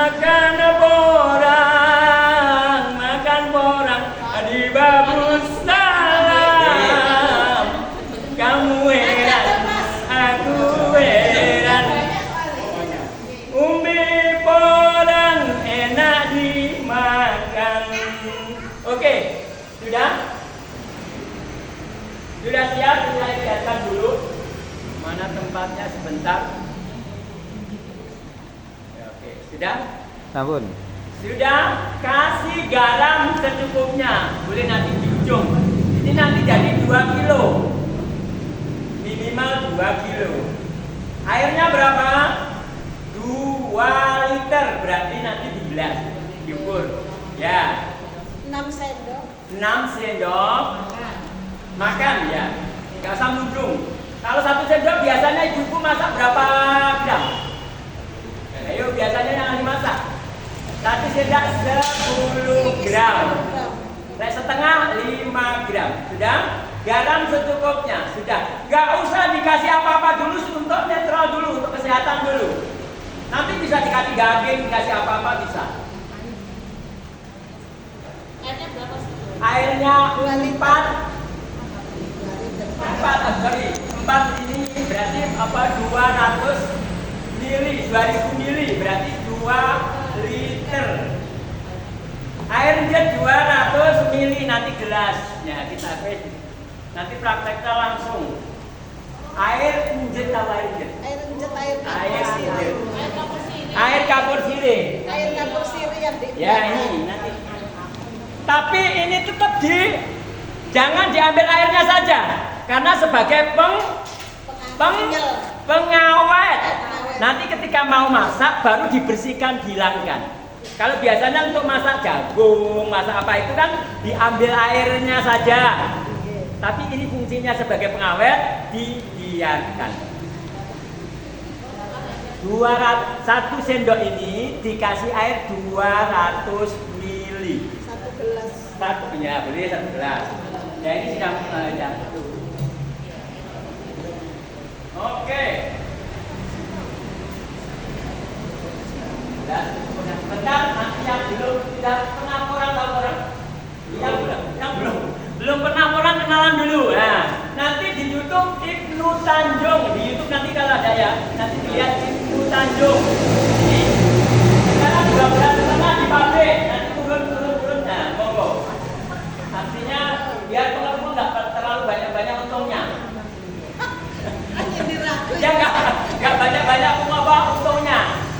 Makan porang di babus salam. Kamu heran, aku heran. Umbi porang enak dimakan. Oke, sudah? Sudah siap? Kita lihatkan dulu. Mana tempatnya sebentar. Oke, sudah? Ampun. Sudah, kasih garam secukupnya. Boleh nanti di ujung. Ini nanti jadi 2 kilo. Minimal 2 kilo. Airnya berapa? 2 liter. Berarti nanti di gelas. Diukur. Ya. 6 sendok. 6 sendok. Makan ya. Gak usah mudung. Kalau 1 sendok biasanya ibuku masak berapa gram? Ayo biasanya yang dimasak. 1 sendok 10 gram. Setengah 5 gram. Sudah? Garam secukupnya. Sudah. Gak usah dikasih apa-apa dulu untuk netral dulu, untuk kesehatan dulu. Nanti bisa dikasih daging, dikasih apa-apa bisa. Airnya berapa sih? Airnya 4 ini berarti apa? 200 mili, 2000 mili berarti 2 liter. Airnya 200 mili nanti gelasnya kita kasih. Nanti prakteknya langsung. Air injet apa air injet? Air injet, air Air kapur injet. sirih. Air kapur sirih. Air kapur sirih yang di. Ya ini nanti. Tapi ini tetap jangan diambil airnya saja, karena sebagai pengawet. Nanti ketika mau masak baru dibersihkan, dihilangkan. Kalau biasanya untuk masak jagung, masak apa itu kan diambil airnya saja. Tapi ini fungsinya sebagai pengawet, dibiarkan. 1 sendok ini dikasih air 200 mili. 1 gelas. Ya boleh 1 gelas. Ya ini sudah ya. Oke. Dan sebentar nanti yang belum tidak pernah laporan. Yang belum pernah laporan kenalan dulu. Nah, nanti di YouTube Ibnu Tanjung. Di YouTube nanti kalau ada ya, nanti lihat Ibnu Tanjung. Ini sekarang 12,5 di pabrik. Nanti turun. Nah, monggo. Artinya biar pengepul nggak terlalu banyak untungnya. Ya nggak banyak untungnya.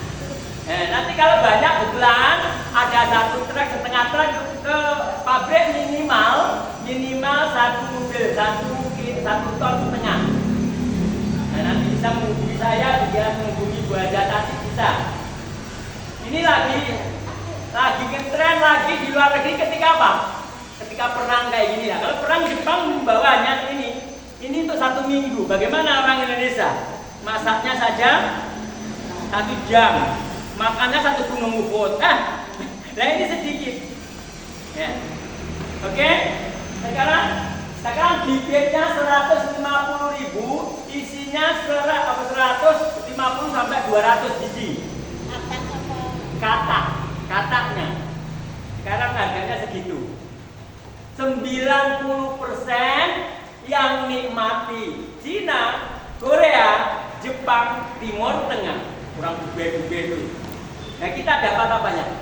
Nanti kalau banyak bulan ada 1 truk, setengah truk ke pabrik minimal 1 mobil, 1 ton setengah. Nah, nanti bisa menghubungi saya, bisa menghubungi Bu Haja tadi bisa. Ini lagi ngetren lagi di luar negeri ketika apa? Ketika perang kayak gini lah. Kalau perang Jepang membawanya ini untuk 1 minggu. Bagaimana orang Indonesia? Masaknya saja 1 jam. Makannya 1 gunung Uhud. Nah ini sedikit. Ya. Oke. Sekarang bibitnya 150.000, isinya 150 sampai 200 biji. Kataknya. Sekarang harganya segitu. 90% yang nikmati Cina, Korea, Jepang, Timur Tengah. Kurang bube itu. Nah kita dapat apanya?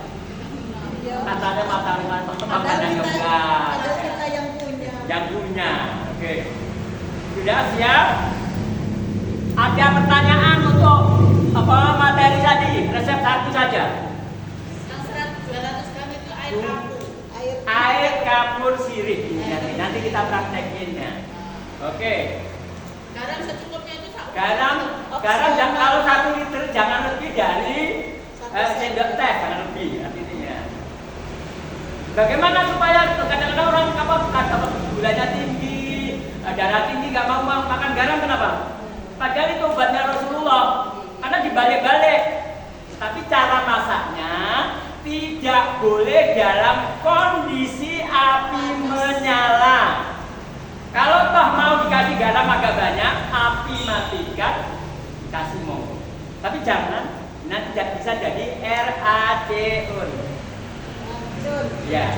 Katanya makanan yang enggak. Ada kita yang punya. Oke. Sudah siap? Ada pertanyaan untuk materi tadi? Resep 1 saja. Yang 200 gram itu air kapur. Air kapur sirih. Nanti kita praktekinnya. Oke. Garam secukupnya itu Garam kalau 1 liter jangan lebih dari sendok teh, jangan lebih artinya. Bagaimana supaya kadang-kadang orang gulanya tinggi, darah tinggi, nggak mau makan garam, kenapa? Padahal itu obatnya Rasulullah, karena dibalik-balik. Tapi cara masaknya tidak boleh dalam kondisi api menyala. Kalau toh mau dikasih garam agak banyak, api matikan, kasih monggo. Tapi jangan, nanti tidak bisa jadi RAD. Raciun. Ya.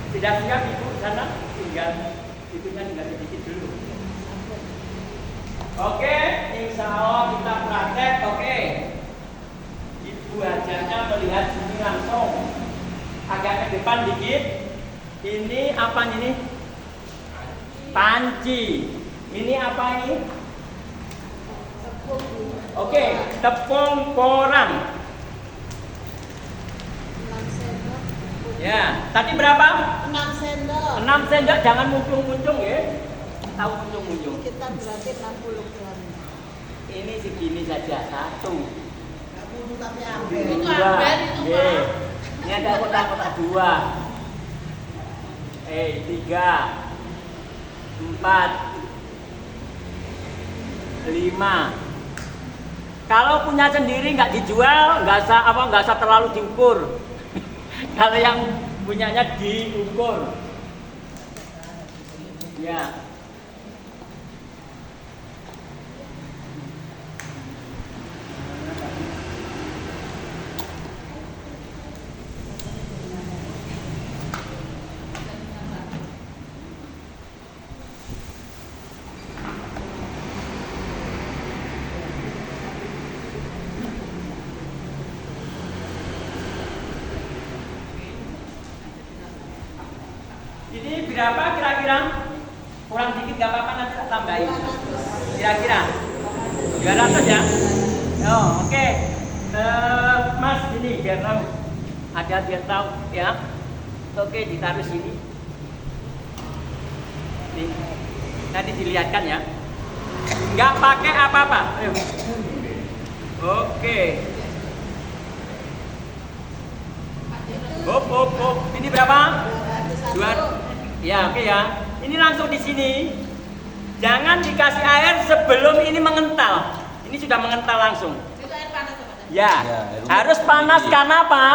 Tidak siap ibu sana tinggal itunya tinggal sedikit dulu. Oke, insya Allah kita praktek. Oke. Ibu ajarnya melihat sini langsung. Agak ke depan dikit. Ini apa ini? Panci. Ini apa ini? Oke, tepung porang. Ya, tadi berapa? 6 sendok. 6 sendok, jangan muncung-muncung ya. Tahu muncung-muncung. Kita berarti 60 gram. Ini segini saja, 1. Tapi Ini itu 2. ambil itu, Pak. Ini ada kotak-kotak 2. 3, 4, 5. Kalau punya sendiri nggak dijual, nggak usah terlalu diukur. Kalau yang punyanya diukur. Ya. Ini berapa kira-kira? Kurang dikit gak apa-apa, nanti tak tambahin. Kira-kira 200 ya? Oh, oke. Mas, ini biar tahu. Ada biar tahu ya. Oke, ditaruh sini. Nih. Nanti dilihatkan ya. Nggak pakai apa-apa. Ayo. Oke. Hop. Ini berapa? 2. Ya, oke ya. Ini langsung di sini. Jangan dikasih air sebelum ini mengental. Ini sudah mengental langsung. Itu air panas apa? Ya, harus panas karena apa?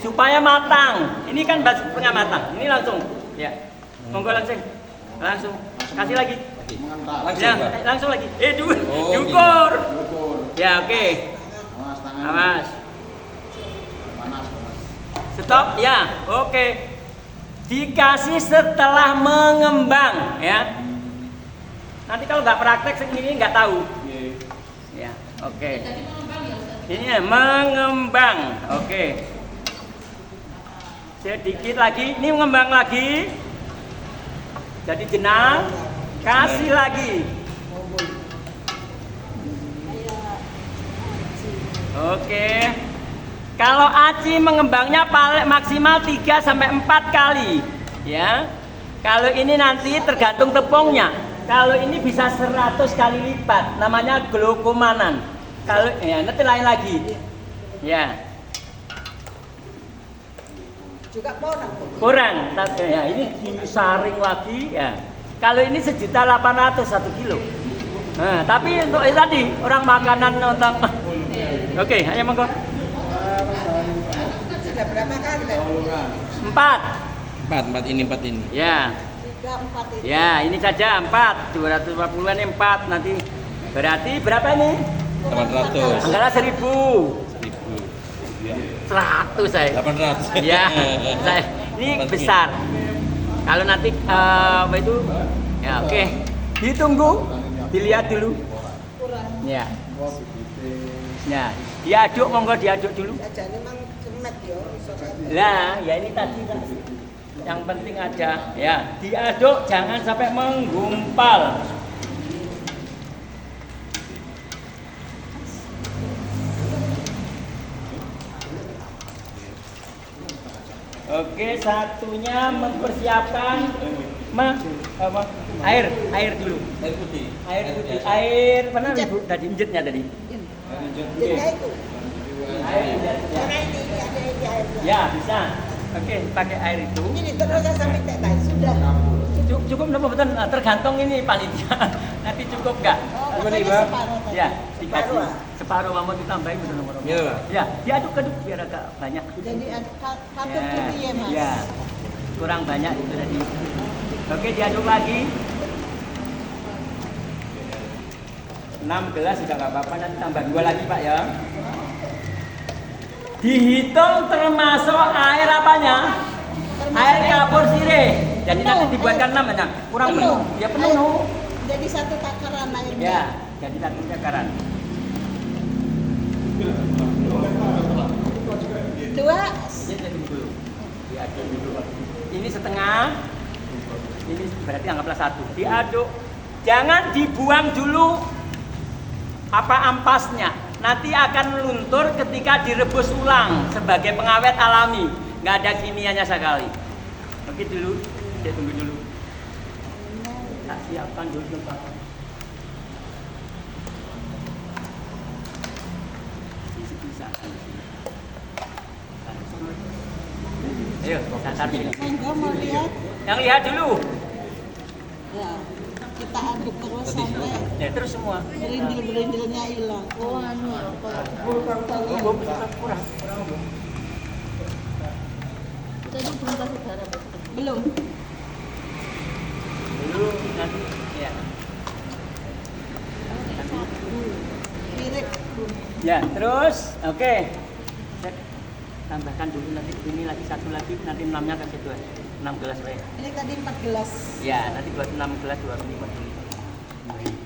Supaya matang. Ini kan setengah matang. Ini langsung. Ya. Monggo langsung. Langsung. Kasih lagi. Langsung, Ya, Pak. langsung lagi. Oh, diukur. Diukur. Ya, oke. Awas tangan. Awas. Panas. Stop. Ya, oke. Dikasih setelah mengembang, ya. Nanti kalau nggak praktek segini nggak tahu. Ya, oke. Jadi mengembang ya Ustaz. Ini ya, mengembang, oke. Sedikit lagi, ini mengembang lagi. Jadi jenang, kasih lagi. Oke. Kalau aci mengembangnya paling maksimal 3 sampai 4 kali, ya. Kalau ini nanti tergantung tepungnya. Kalau ini bisa 100 kali lipat, namanya glokomanan. Kalau ya nanti lain lagi. Ya. Juga Kurang, ya ini disaring lagi ya. Kalau ini 1.800.000 1 kilo. Nah, tapi untuk tadi orang makanan nonton. Oke, ayo monggo. Sudah berapa kali? 4. 4 ini. Ya. 3, 4 itu. Ya, ini saja 4. 250-an 4 nanti. Berarti berapa ini? 800. Anggaran 1.000. 100 saya. 800. Ya, ini besar. Kalau nanti apa itu? Ya, oke. Ditunggu, dilihat dulu. Ya. Ya, diaduk monggo diaduk dulu. Jadi memang cemet ya. Lah, ya ini tadi kan. Yang penting ada, ya. Diaduk jangan sampai menggumpal. Oke, satunya mempersiapkan air dulu. Air putih. Air mana Ibu tadi injetnya tadi? Oke. Air injet, ya. Ya, bisa. Oke, pakai air itu. Ini terus saya sampai tetai sudah. Cukup napa betul? Tergantung ini panitia. Nanti cukup enggak? Ini separuh tadi. Ya, dikasih separuh mau ditambahin betul nomor. Iya, Pak. Ya, diaduk-aduk biar agak banyak. Jadi patut dulu ya Mas. Ya, kurang banyak itu tadi. Oke, diaduk lagi. 6 gelas sudah nggak apa-apa, nanti tambah 2 lagi Pak ya. dihitung termasuk air apanya? Air kapur sirih. Jadi nanti dibuatkan 6 ya. Kurang penuh. Ya penuh. Jadi satu takaran airnya. Ya, jadi satu takaran. Dua. Diaduk dulu. Ini setengah. Ini berarti anggaplah 1. Diaduk. Jangan dibuang dulu ampasnya. Nanti akan luntur ketika direbus ulang sebagai pengawet alami. Nggak ada kimianya sekali. Oke dulu. Saya tunggu dulu. Tak siapkan dulu tempat. Bisa. Ayo, saya pilih. Monggo mau lihat. Yang lihat dulu. Ya. Kita aduk terus sampai Ya, terus semua. berindil-berindilnya hilang. Oh, anu ya. Kurang. Tadi belum kasih garam. Belum. Dulu nanti ya. Mirip. Ya, terus oke. Saya tambahkan dulu nanti ini lagi satu lagi nanti 6-nya kasih 6 gelas ya. Ini tadi 4 gelas. Ya, nanti buat 6 gelas 2 5 dulu.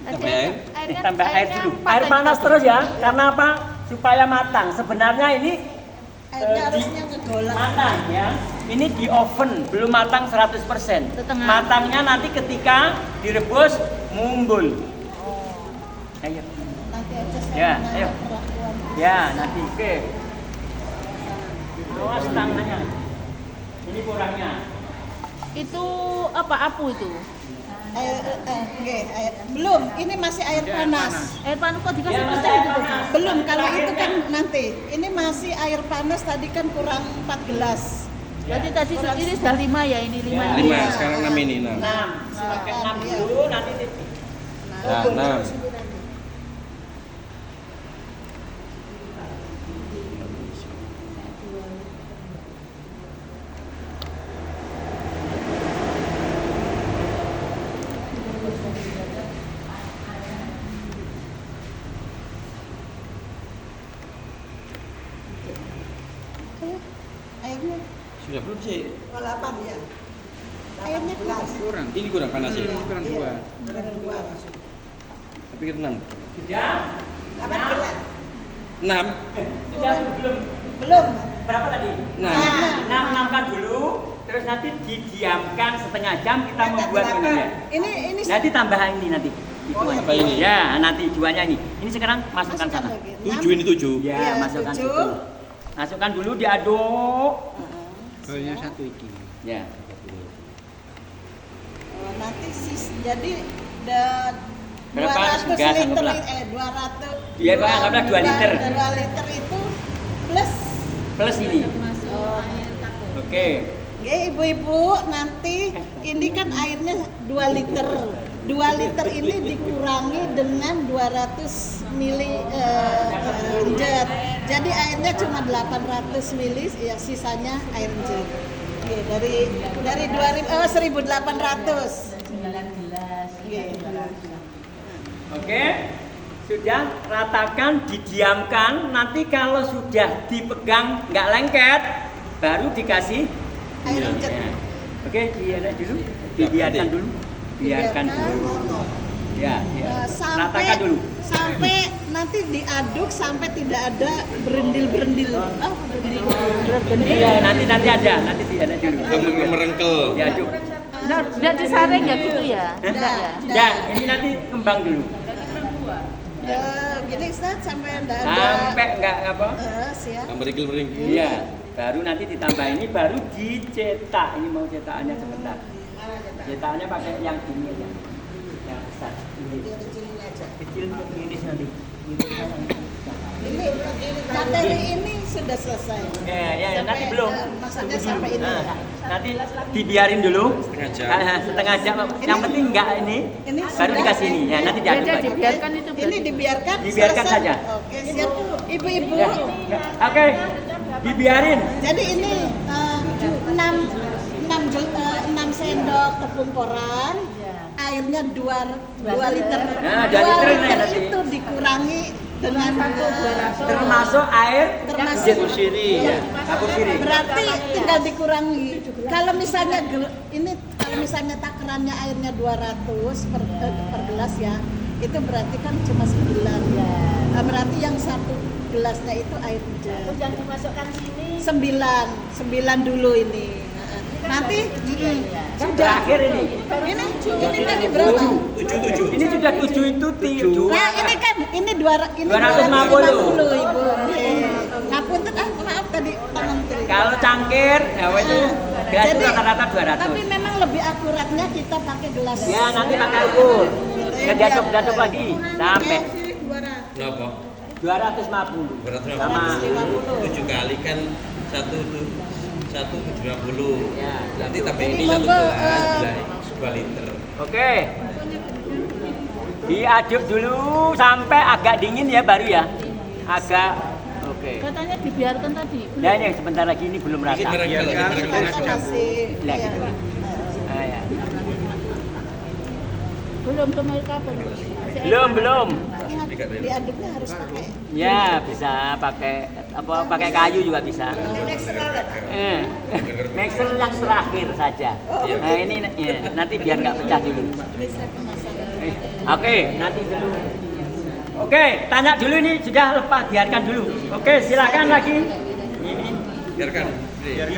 Tambah air? Tambah air dulu. Air panas terus ya. Karena apa? Supaya matang. Sebenarnya ini Airnya harusnya ngegolak. matang ya. Ini di oven, belum matang 100%. Setengah. Matangnya nanti ketika direbus mumbul. Ayo. Nanti aja saya Ya, menambah ayo. perlakuan. Ya, nanti oke. Awas tangannya. Ini kurangnya. Itu apa apu itu? Belum, ini masih air panas. Air panas kok dikasih Ya, masih pecah air itu? panas. Belum, kalau itu kan nanti. Ini masih air panas, tadi kan kurang 4 gelas. Berarti tadi ini sudah 5 ya, ini 5. Ya. 5, sekarang 6 ini 6. 6. Pakai 6 Iya. dulu nanti Nah, 6. Airnya Sudah belum sih? 8 ya. Airnya Kurang. Ini kurang panas ya? Kurang 2. kurang 2. Tapi kan 6. sudah. 8 gelas. 6. Sudah belum. Belum. Berapa tadi? 6. 6 dulu, terus nanti didiamkan setengah jam kita membuat ininya. Ini Nanti tambah ini nanti. Apa ini? Ya, nanti juanya ini. Ini sekarang masukkan masukkan sana. lagi. 7 ini 7. Ya, Iya, masukkan 7. situ. Masukkan dulu diaduk. Oh, ini 1 ini. Ya. Nanti jadi da, Berapa? 200 Gas, liter, anggaplah. 200. Iya, Pak, anggaplah 2 liter. 2 liter itu plus. Plus ini. Masuk air takut. Oke. Oke, ibu-ibu, nanti ini kan airnya 2 liter. 2 liter ini dikurangi dengan 200 mili jet. Jadi airnya cuma 800 mili, ya sisanya air jet. Oke, dari 1800. 9 gelas. Oke. Oke. Sudah ratakan, didiamkan. Nanti kalau sudah dipegang nggak lengket, baru dikasih Air jet. Ya. Oke, dibiarkan dulu. Dibiarkan dulu. Biarkan dulu. Ya, ya. Ratakan dulu. Sampai nanti diaduk sampai tidak ada berendil-berendil. Iya, nanti ada. Nanti ada dulu. Merengkel. Diaduk. Enggak disaring ya gitu ya? Enggak ya? Ya, ini nanti kembang dulu. Gini Ustaz, sampai tidak ada. Sampai nggak apa? Siap. Tambah ringkil-ringkil. Iya. Baru nanti ditambah ini, baru dicetak. Ini mau cetakannya sebentar. Cetakannya pakai yang ini aja. Yang besar. Ini. Kecilin aja. Kecil ini nanti. Ini materi ini sudah selesai. Ya, nanti belum. Maksudnya sampai ini. Nah, nanti dibiarin dulu. Setengah jam. Setengah jam. Yang penting enggak ini. Ini Baru sudah. dikasih ini. Ya, nanti diaduk Beda lagi. dibiarkan itu. Ini dibiarkan. Dibiarkan selesai. saja. Oke, siap. Ibu-ibu. Ya. Oke. Dibiarin. Jadi ini 6 sendok tepung porang, airnya 2 liter. Nah, 2 2 liter liter nanti. itu dikurangi dengan satu 200. Termasuk air termasuk Kapur sirih. Iya. kapur sirih. Berarti tinggal dikurangi. Kalau misalnya kalau misalnya takarannya airnya 200 per gelas ya, itu berarti kan cuma 9 ya. Nah, berarti yang satu gelasnya itu air hujan. Terus yang dimasukkan sini 9 dulu ini. Nanti sudah Terakhir ini. ini tadi berapa? 7. Ini sudah 7 itu 7. Nah, ini kan ini 250. 250 Ibu. Ngapunten maaf tadi Pak Menteri. Kalau cangkir, ya itu gelas itu Jadi, rata-rata 200. Tapi memang lebih akuratnya kita pakai gelas. Ya nanti pakai ukur. Ya jatuh lagi sampai Berapa? 250. Sama 7 kali kan 750. Ya. Nanti tambah Jadi ini 1 monggo, gelas 2 liter. Oke. Diaduk dulu sampai agak dingin ya baru ya. Agak oke. katanya dibiarkan tadi. Nah ini sebentar lagi ini belum rata. Ini merengkel, Kita masih Lah, ya. gitu. Ah, ya. Belum kemarin kapan? Belum. Diaduknya harus pakai. Ya bisa pakai kayu juga bisa. Mixer yang terakhir saja. Nah ini ya, nanti biar nggak pecah dulu. Oke, nanti dulu. Oke, tanya dulu ini sudah lepas, biarkan dulu. Oke, silakan lagi. Ini Biarkan.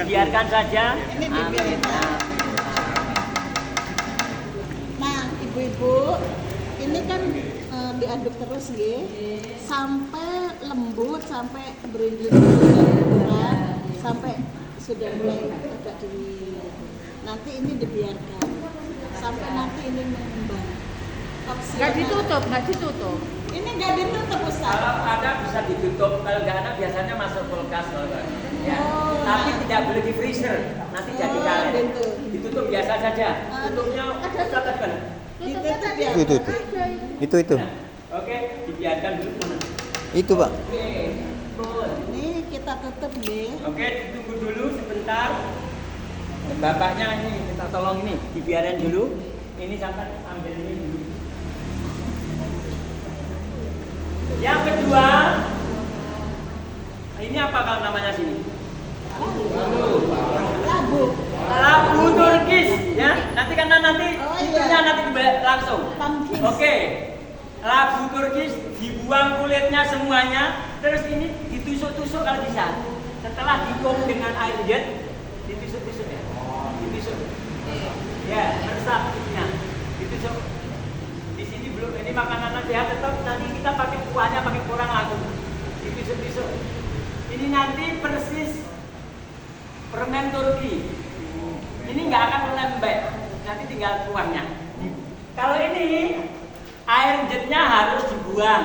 biarkan saja. Ini dibiarkan. Nah, ibu-ibu, ini kan diaduk terus ya, sampai lembut, sampai berindut-indut, sampai sudah mulai agak dingin. Nanti ini dibiarkan sampai nanti ini mengembang. Nggak ditutup. Ini nggak ditutup Ustaz. Kalau ada bisa ditutup, kalau nggak ada biasanya masuk kulkas kalau nggak. Ya. Oh, Tapi nah. tidak boleh di freezer, nanti jadi Oh, karet. gitu. Ditutup biasa saja. Tutupnya silakan. Ditutup ya. Itu. Oke, dibiarkan dulu. Itu, Pak. Oke. Betul. Ini kita tutup deh. Oke, ditunggu dulu sebentar. Bapaknya ini kita tolong ini, dibiarin dulu. Ini sampai ambil ini dulu. Yang kedua, ini apa kalau namanya sini? Labu Turkis, ya. Nanti karena nanti Oh, iya. itunya nanti dibalik langsung. Pumpkin. Oke. Labu Turkis dibuang kulitnya semuanya, terus ini ditusuk-tusuk kalau bisa. Setelah dikum dengan air hujan, ditusuk-tusuk ya. Ditusuk. Ya, meresap itunya. Ditusuk. Di sini belum ini makanan sehat, tetap nanti kita pakai kuahnya pakai kurang langsung. Ditusuk-tusuk. Ini nanti persis permen Turki. Ini nggak akan lembek, nanti tinggal kuahnya. Kalau ini air jetnya harus dibuang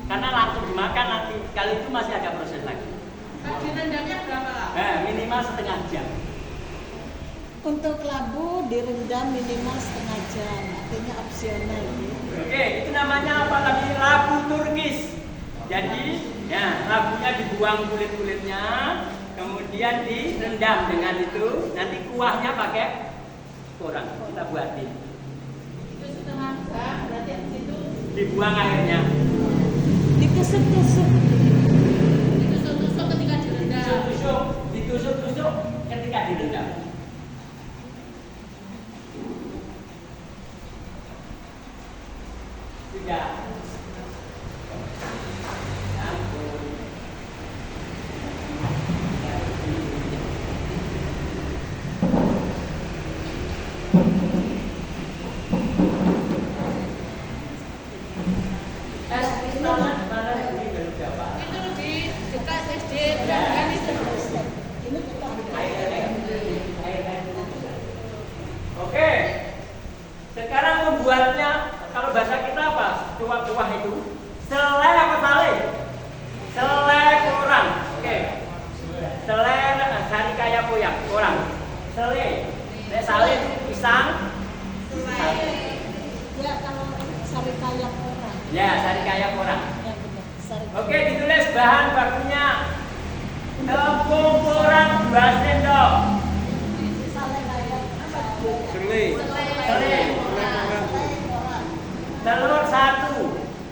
karena langsung dimakan nanti. Kalau itu masih ada proses lagi. Direndamnya berapa lama? Minimal setengah jam. Untuk labu direndam minimal setengah jam, artinya opsional. Oke, itu namanya apa tadi? Labu Turkis. Jadi, ya labunya dibuang kulit-kulitnya, kemudian direndam dengan itu. Nanti kuahnya pakai kurang kita buatin. Itu setengah jam, berarti di situ Dibuang airnya. Ditusuk-tusuk. ditusuk-tusuk ketika direndam. Ditusuk-tusuk ketika direndam. Sudah. Itu di dekat SD kan itu. Ini kita Oke. Sekarang membuatnya kalau bahasa kita apa? Kuah-kuah itu. Selai apa sale? Selai kurang. Oke. Selai sari kaya poyak kurang. Selai. Sale itu pisang. ya kalau sari kaya orang. Ya, sari kaya kurang. Ya benar. Sari. Oke, ditulis bahan bakunya. Tepung kurang 2 sendok. Sari kaya. Selai. Selai. Telur 1.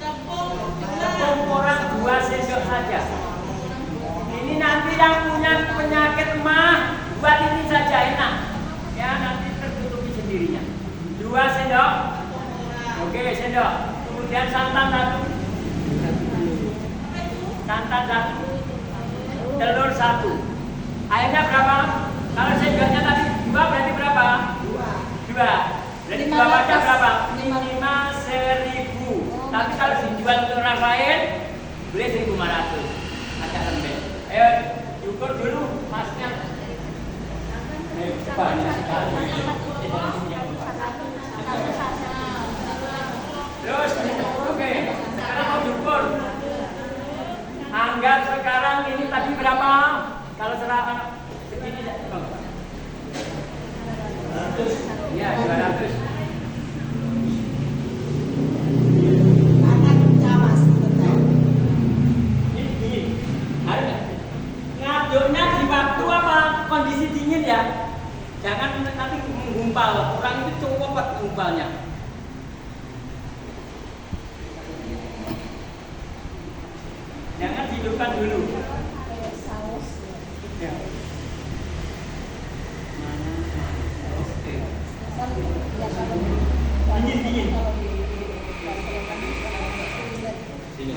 Tepung kurang Diaduk saja. Ini nanti yang punya penyakit mah buat ini saja enak. Ya nanti tertutupi sendirinya. 2 sendok. Oke, sendok. Kemudian santan 1. Santan 1. Telur 1. Airnya berapa? Kalau sendoknya tadi 2 berarti berapa? 2. Jadi 2 wadah berapa? Minimal 1.000. Tapi kalau dijual ke orang lain boleh 1.500. Agak lembek. Ayo diukur dulu masnya. Banyak sekali. Terus, oke. Sekarang mau diukur. Anggap sekarang ini tadi berapa? Kalau serahkan segini ya. Ya, 200. Ngaduknya di waktu apa kondisi dingin ya, jangan nanti menggumpal. Orang itu cukup gumpalnya. Jangan dihidupkan dulu. Ya. Dingin. Sini.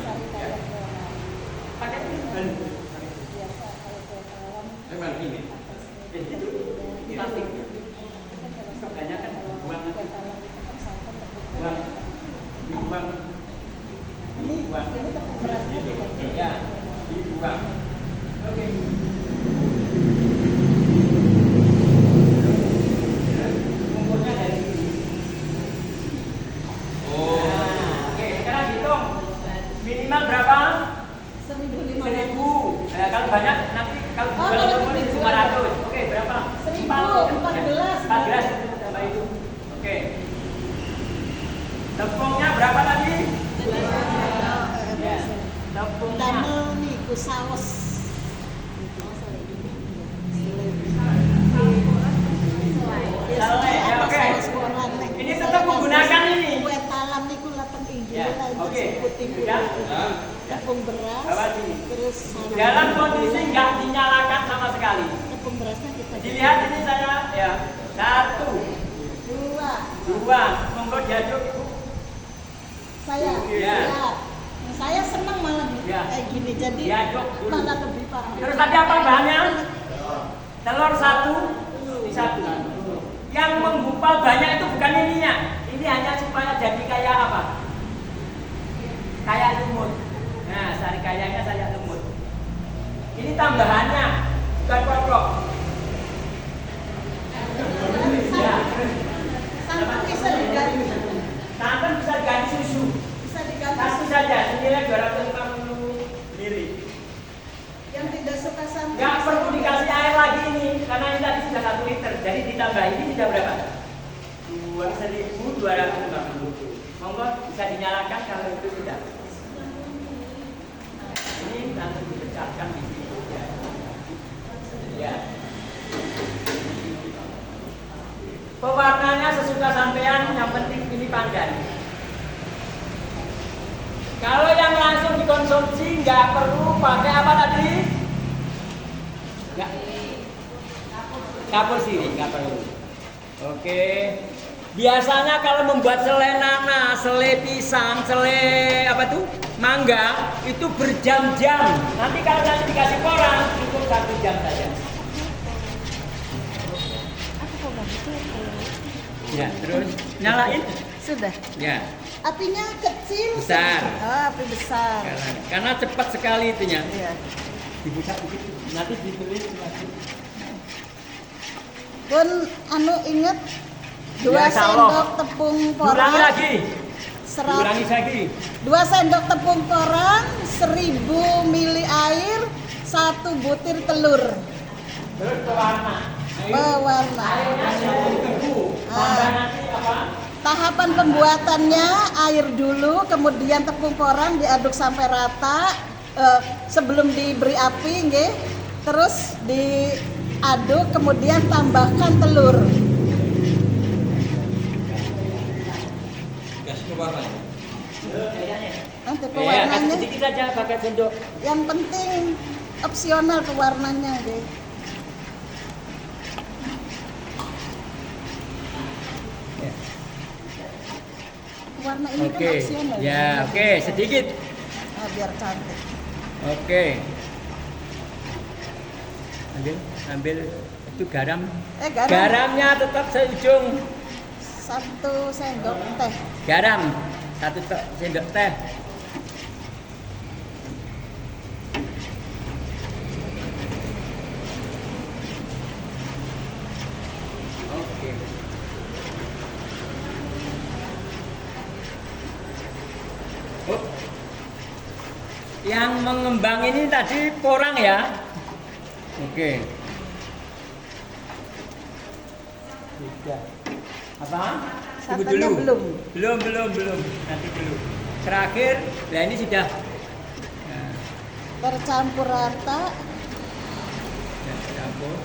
Pakai ban. Emang ini. Itu plastik. Kebanyakan buang nanti. Buang. Ya, dibuang. Oke. Ukurnya dari sini. Oke, sekarang hitung. Minimal berapa? 1.000. Nah, kalau banyak nanti kalau jual ke 500. Oke, berapa? 14 tambah itu. Oke. Tepungnya berapa tadi? Ya. Tepungnya. Damel nih ku saus. Selai, ya, oke. Ini tetap menggunakan ini. Kue talam niku lateng inggil Ya, lah oke. putih-putih. Ya. Tepung beras. Bawa sini. Terus Dalam kondisi nggak dinyalakan sama sekali. tepung berasnya kita Dilihat ini saya ya. 1, 2. Monggo diaduk Ibu. saya Ya. saya senang malah Ya. kayak gini jadi Diaduk dulu. malah lebih parah. Terus tadi apa bahannya? Telur 1 di 1. Yang menggumpal banyak itu bukan ininya. Ini hanya supaya jadi kayak apa? Kayak lumut. Nah, sari kayaknya saya lumut. Ini tambahannya, bukan pokok. Ya. Santan bisa diganti, Santan bisa diganti susu. bisa diganti Kasih saja senilai 250 ml. yang tidak suka santan. Nggak perlu dikasih air lagi ini, karena ini tadi sudah 1 liter. Jadi ditambah ini sudah berapa? 1.250. Monggo bisa dinyalakan kalau itu sudah. Ini nanti dipecahkan di sini. Ya. Pewarnanya sesuka sampean, yang penting ini pandan. Kalau yang langsung dikonsumsi nggak perlu pakai apa tadi? Nggak. Kapur sirih nggak perlu. Oke. Biasanya kalau membuat selai nanas, selai pisang, selai apa tuh, mangga itu berjam-jam. Nanti kalau nanti dikasih koran cukup 1 jam saja. Ya, terus nyalain. Sudah. Ya, Apinya kecil. Besar. Oh, api besar. karena cepat sekali itunya. Iya. Dibuka dikit, nanti ditulis lagi. Pun inget 2 Ya, insya Allah. sendok tepung Ulangi porang. lagi. Ulangi lagi. 2 sendok tepung porang, 1000 ml air, 1 butir telur. Terus pewarna. Pewarna. Airnya jangan tebu. Tambah nanti apa? Tahapan pembuatannya air dulu, kemudian tepung porang diaduk sampai rata. Sebelum diberi api, nggih. Terus diaduk, kemudian tambahkan telur. Kasih ke warna. Kayaknya. Nanti Kasih pewarnanya sedikit saja pakai sendok. yang penting opsional pewarnanya deh. Ya. Warna ini Oke, kan opsional. ya oke sedikit. Nah, biar cantik. Oke. Ambil itu garam. Garam. Garamnya tetap seujung. 1 sendok teh. Garam 1 sendok teh. Oke. Oh. Yang mengembang ini tadi porang ya. Oke. Sudah. Apa? Tunggu Santannya dulu. belum. Belum. Nanti dulu. Terakhir, nah ini sudah. Nah, Tercampur rata. sudah campur.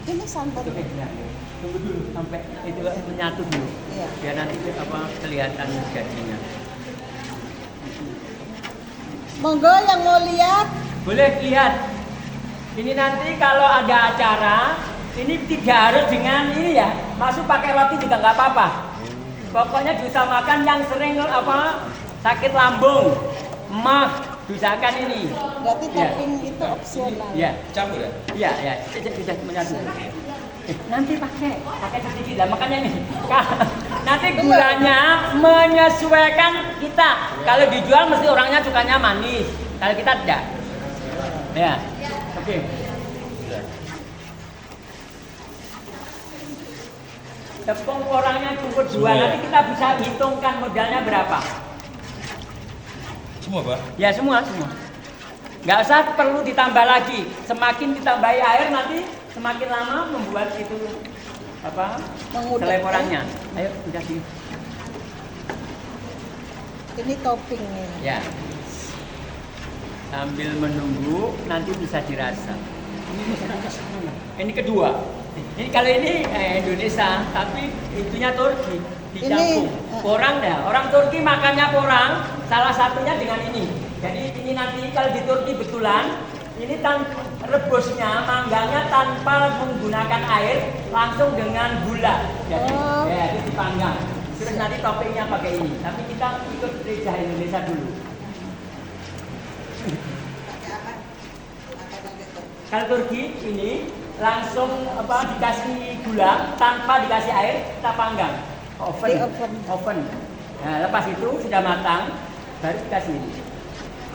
Ini santan. Tunggu dulu sampai itu menyatu dulu. Iya. Biar nanti apa kelihatan jadinya. Monggo yang mau lihat. Boleh lihat. Ini nanti kalau ada acara, ini tidak harus dengan ini ya. Masuk pakai roti juga nggak apa-apa. Pokoknya diusahakan yang sering apa sakit lambung, emah, diusahakan ini. Berarti Ya. topping itu opsional. Ya, Campur ya? iya, sudah menyatu. Nanti pakai sedikit lah. Makanya nih, nanti gulanya menyesuaikan kita. Kalau dijual mesti orangnya sukanya manis. Kalau kita tidak. Ya, oke. Tepung orangnya cukup 2. Nanti kita bisa hitungkan modalnya berapa. Semua, Pak? Ya semua. Nggak usah perlu ditambah lagi. Semakin ditambahi air nanti semakin lama membuat itu apa? Mengudek, Selai porangnya. Ayo udah sini. Ini toppingnya. Ya. Sambil menunggu nanti bisa dirasa. Ini kedua. Ini kalau ini Indonesia, tapi itunya Turki dicampur. Porang ya. Orang Turki makannya porang. Salah satunya dengan ini. Jadi ini nanti kalau di Turki betulan, ini rebusnya, manggangnya tanpa menggunakan air, langsung dengan gula. Jadi ya itu dipanggang. Terus nanti toppingnya pakai ini. Tapi kita ikut lidah Indonesia dulu. Kalau Turki ini langsung apa dikasih gula tanpa dikasih air, kita panggang. Di oven. Nah, lepas itu sudah matang, baru dikasih ini.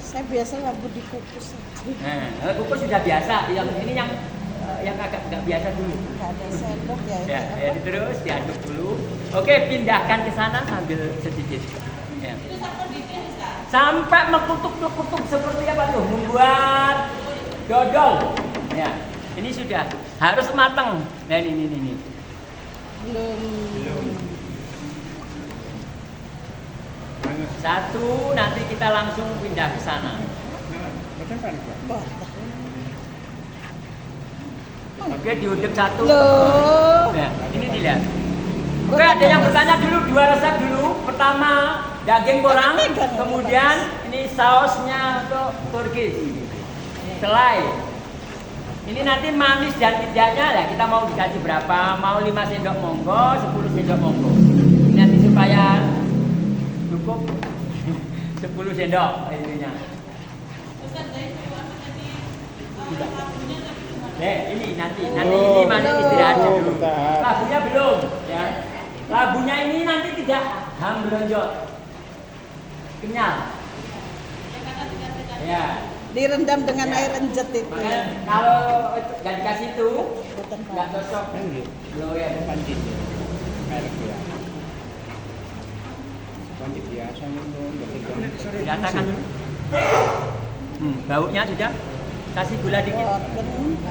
Saya biasa labu dikukus aja. Nah, kalau kukus sudah biasa. Yang ini yang agak nggak biasa dulu. Nggak ada sendok ya. Ya, Ini ya apa? terus diaduk dulu. Oke, pindahkan ke sana sambil sedikit. Ya. Sampai mekutuk seperti apa tuh? Membuat dodol. Ya, ini sudah harus matang. Nah, ini. Belum. Satu, nanti kita langsung pindah ke sana. Botol. Oke, diudek satu. Loh. Nah, ini dilihat. Oke, ada yang bertanya dulu, 2 resep dulu. Pertama, daging porang, kemudian ini sausnya untuk Turki. Selai. Ini nanti manis dan tidaknya lah, kita mau dikasih berapa? Mau 5 sendok monggo, 10 sendok monggo. Ini nanti supaya cukup 10 sendok ininya. Ini nanti ini masih istirahat dulu. Labunya belum, ya. Labunya ini nanti tidak hamblonjot, kenyal. Ya. Direndam dengan air enjet itu. Makanya kalau nggak dikasih itu nggak cocok. Lo ya Pancit ya. Merek ya. Pancit biasa itu. Datakan dulu. Baunya sudah. Kasih gula dikit.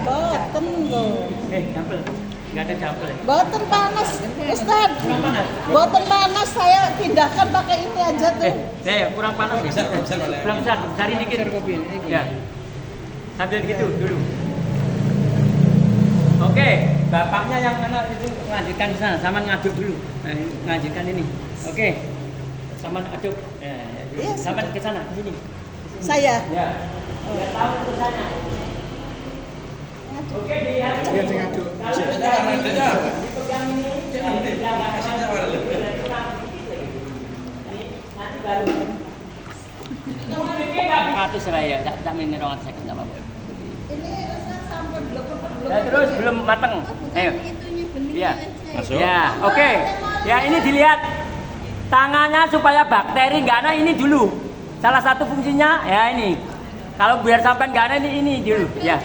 Boten go. Campur. Nggak ada campur. Boten panas, Ustad. Kurang panas. Boten panas, saya pindahkan pakai ini aja tuh. Kurang panas. Besar. Kurang besar. Cari dikit. Ya. Sambil gitu dulu. Oke, bapaknya yang mana itu ngajukan di sana, sama ngaduk dulu. Nah, ngajukan ini. Oke. Sama aduk. Iya, Sama ke sana, ke sini. Saya. Ya. Biar tahu tulisannya. Oke, dilihat. Dia sing aduk. Dipegang ini. Nanti baru. Ratus raya, tak minum orang sakit nggak apa-apa. Ini rasa sampun belum. Ya, terus belum mateng. Ayo. Itunya bening Ya. Masuk. Ya, oke. Ya, ini dilihat tangannya supaya bakteri nggak ada ini dulu. Salah satu fungsinya ya ini. Kalau biar sampai nggak ada ini dulu. Ya.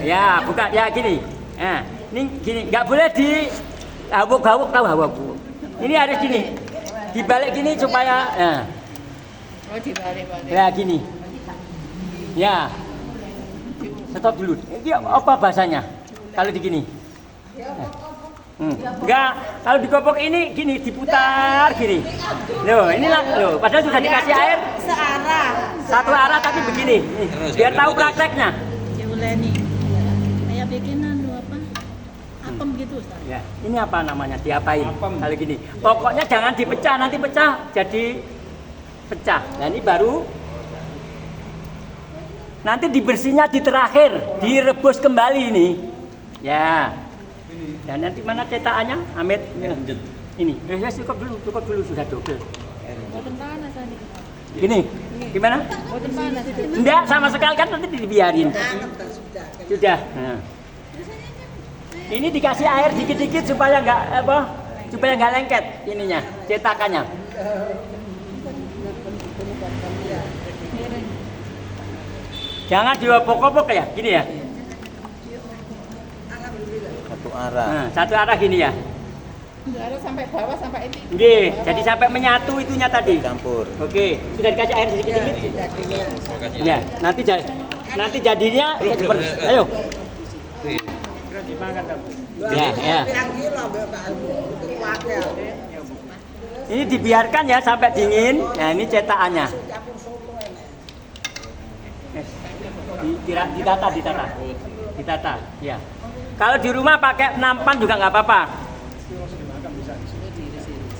Ya, buka ya gini. Nah, ini gini, nggak boleh di hawuk-hawuk tahu hawuk. Ini harus gini. Dibalik gini supaya ya. Oh, dibalik-balik. Ya gini. Ya. Stop dulu. Ini apa bahasanya? Kalau di gini. Enggak, kalau dikopok ini gini diputar gini. Loh, inilah loh, padahal sudah dikasih air Searah. satu arah tapi begini. Nih, biar tahu prakteknya. Uleni. Kayak bikinan apa? Apem gitu, Ustaz. Ya, ini apa namanya? Diapain? Apem. Kalau gini. Pokoknya jangan dipecah, nanti pecah jadi pecah. Nah, ini baru nanti dibersihnya di terakhir, direbus kembali ini. Ya. Dan nanti mana cetakannya? Amit. Ini. Ya, cukup dulu sudah double. Boten panas tadi. Gini. Gimana? Boten panas. Enggak, sama sekali kan nanti dibiarin. Sudah. Nah. Ini dikasih air dikit-dikit supaya nggak lengket ininya, cetakannya. Jangan diopok-opok ya, gini ya. Satu arah. Nah, satu arah gini ya. Harus sampai bawah sampai itu. Oke, jadi sampai menyatu itunya tadi. Campur. Oke, sudah dikasih air sedikit-sedikit. Ya, nanti jadinya seperti. Ayo. Ya. Ini dibiarkan ya sampai dingin. Nah, ini cetakannya. Ditata. Ya. Kalau di rumah pakai nampan juga nggak apa-apa.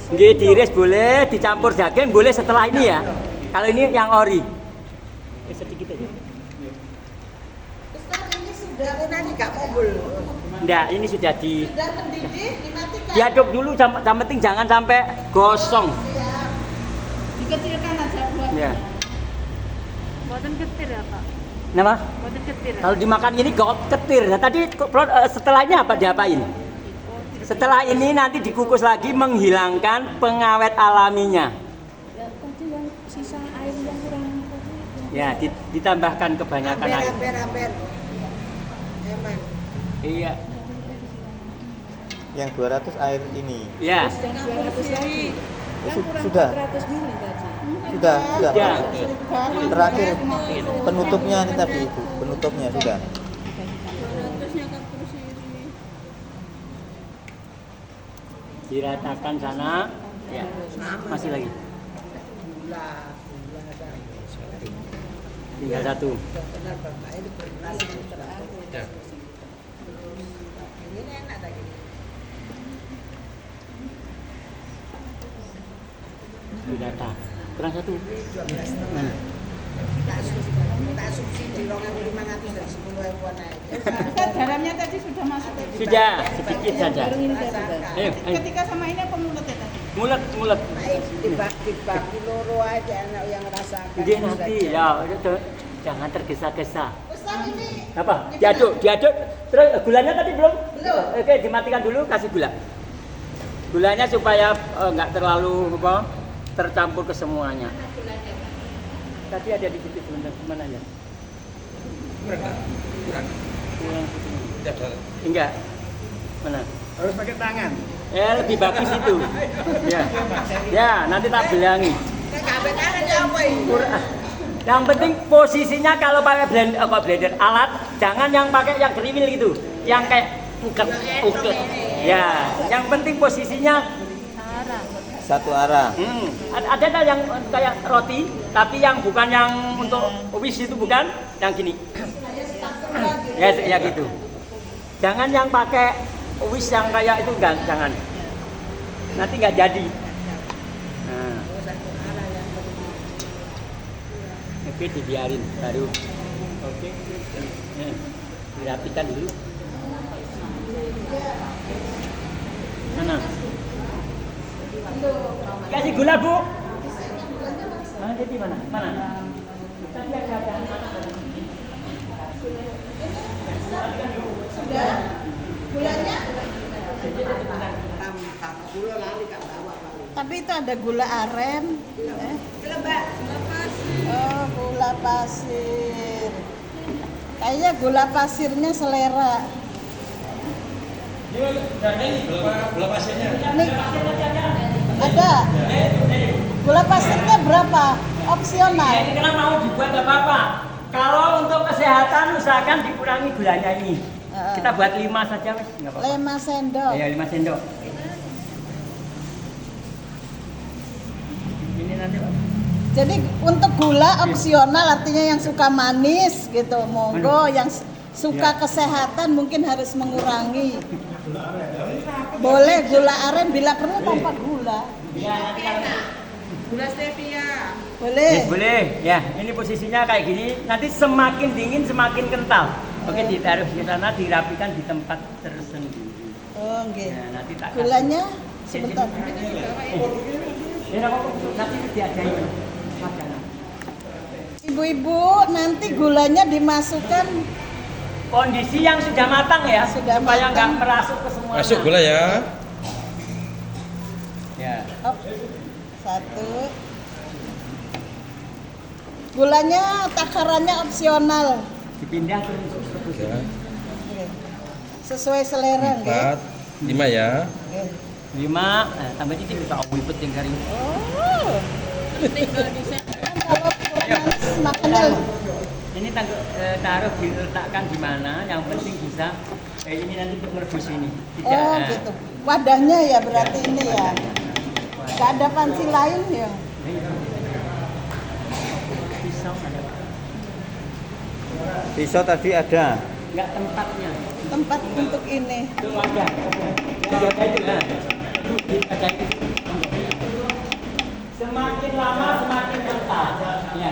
Nggih, diiris boleh, dicampur daging boleh setelah ini ya. Kalau ini yang ori. Sedikit aja. Ustaz, ini sudah nanti nggak mobil. Enggak, ini sudah Sudah mendidih, dimatikan. diaduk dulu, yang penting jangan sampai gosong. Dikecilkan aja buat. Ya. Boten ketir ya, Pak. Nama? Boten ketir. Kalau dimakan ini ketir. Nah, tadi setelahnya apa diapain? Setelah ini nanti dikukus lagi menghilangkan pengawet alaminya. Ya, tadi yang sisa air yang kurang Ya, ditambahkan kebanyakan air. Hampir. Emang. Iya. Yang 200 air ini. Ya. yang 200 lagi. Kan kurang Sudah. 400 mili tadi. Sudah. Ya. Terakhir penutupnya ini tadi Ibu, penutupnya sudah. 200-nya kan terus ini. Diratakan sana. Ya. Masih lagi. Tinggal satu. Didata. Kurang satu. Mana? Tak subsidi 2.500 dari 10.000 aja. Garamnya tadi sudah masuk. Sudah, sedikit saja. Ayo. Ketika sama ini apa mulut ya tadi? Mulut. Dibagi loro aja anak yang rasakan. Jadi nanti ya, jangan tergesa-gesa. Ustaz, ini Apa? Diaduk. Terus gulanya tadi belum? Oke, dimatikan dulu, kasih gula. Gulanya supaya nggak terlalu tercampur ke semuanya. Tadi ada di situ sebentar, mana ya? Kurang. Enggak. Mana? Harus pakai tangan. Lebih bagus itu. Ya, nanti tak bilangi. Yang penting posisinya kalau pakai blender alat, jangan yang pakai yang kriwil gitu, yang kayak uket. Ya, yang penting posisinya Satu arah. Ada kan yang kayak roti, tapi yang bukan yang untuk wis itu bukan, yang gini. Ya gitu. Jangan yang pakai wis yang kayak itu, jangan. Nanti nggak jadi. Oke, dibiarin baru. Oke. Dirapikan dulu. Mana? Kasih gula, Bu. Jadi mana? Mana? Tadi ada Sudah. Gulanya? Tapi itu ada gula aren. Oh, gula pasir. Kayaknya gula pasirnya selera. Gula pasirnya. Nih, ada. Gula pasirnya berapa? Opsional. Ini kalau mau dibuat nggak apa-apa. Kalau untuk kesehatan usahakan dikurangi gulanya ini. Kita buat 5 saja, Mas. Nggak apa-apa. 5 sendok. Ya, 5 sendok. Ini nanti, Pak. Jadi untuk gula opsional, artinya yang suka manis gitu, monggo. Yang suka kesehatan mungkin harus mengurangi. Boleh gula aren bila perlu tanpa gula. Gula stevia. Boleh. Yes, boleh. Ya, ini posisinya kayak gini. Nanti semakin dingin semakin kental. Oke, ditaruh di sana, dirapikan di tempat tersendiri. Oh, nggih. Ya, nanti tak kasih. Gulanya sebentar. Ya, nggak apa-apa. Nanti diadain makanan. Ibu-ibu, nanti gulanya dimasukkan Kondisi yang sudah matang ya, Sudah supaya nggak matang. merasuk ke semua. Masuk gula ya. Ya. oh, 1. Gulanya takarannya opsional. Dipindah ke Ya. Oke. Sesuai selera nggih. 4, 5 ya. Oke. 5, tambah cicip bisa wipet yang garing. Oh. Kan kalau kurang manis makannya Ini taruh diletakkan di mana, yang penting bisa ini nanti untuk merebus ini. Tidak. oh gitu. Wadahnya ya berarti ini ya. Gak ada panci lain ya. Pisau ada. Pisau tadi ada. Enggak tempatnya. Tempat untuk ini. Itu wadah. Jaga itu lah. Jaga itu. Semakin lama semakin kental. Ya.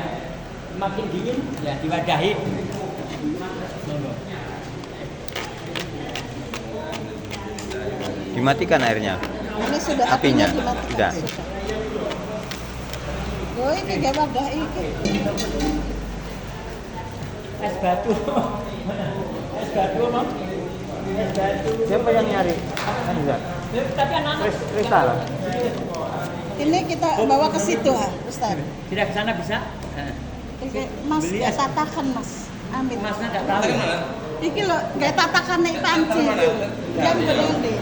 Semakin dingin ya diwadahi. Dimatikan airnya. Ini sudah Apinya? dimatikan. Sudah. Oh ini gak wadah iki. Es batu. Es batu, Mam. Es batu. Siapa yang nyari? Kan enggak. Tapi anak-anak Kristal. Ini kita bawa ke situ ha, Ustaz. tidak ke sana bisa. Nah. Iki, Mas Beli gak es. tatakan Mas. Amin. Masnya enggak tahu. Iki lo gak tatakan nih panci. Yang gede.